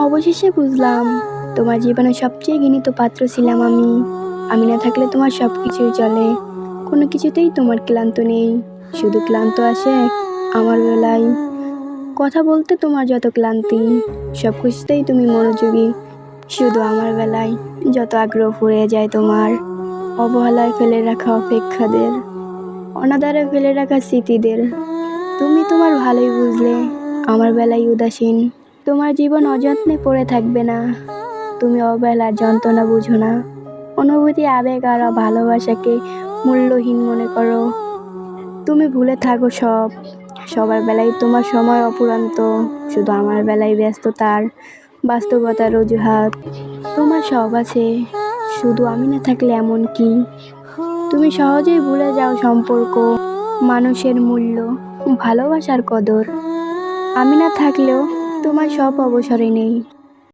অবশেষে বুঝলাম তোমার জীবনে সবচেয়ে ঘৃণিত পাত্র ছিলাম আমি। আমি না থাকলে তোমার সব কিছুই চলে, কোনো কিছুতেই তোমার ক্লান্ত নেই। শুধু ক্লান্ত আসে আমার বেলায়। কথা বলতে তোমার যত ক্লান্তি, সব কিছুতেই তুমি মনোযোগী। শুধু আমার বেলায় যত আগ্রহ ফুরিয়ে যায় তোমার। অবহেলায় ফেলে রাখা অপেক্ষাদের, অনাদারে ফেলে রাখা স্মৃতিদের। তুমি তোমার ভালোই বুঝলে, আমার বেলায় উদাসীন। তোমার জীবন অযত্নে পড়ে থাকবে না। তুমি অবহেলার যন্ত্রণা বুঝো না। অনুভূতি, আবেগ আর ভালোবাসাকে মূল্যহীন মনে করো। তুমি ভুলে থাকো সবার বেলায় তোমার সময় অপুরন্ত। শুধু আমার বেলায় ব্যস্ততার, বাস্তবতার অজুহাত। তোমার সব আছে, শুধু আমি না থাকলে এমন কি। তুমি সহজেই ভুলে যাও সম্পর্ক, মানুষের মূল্য, ভালোবাসার কদর। আমি না থাকলেও তোমার সব অবসরে নেই।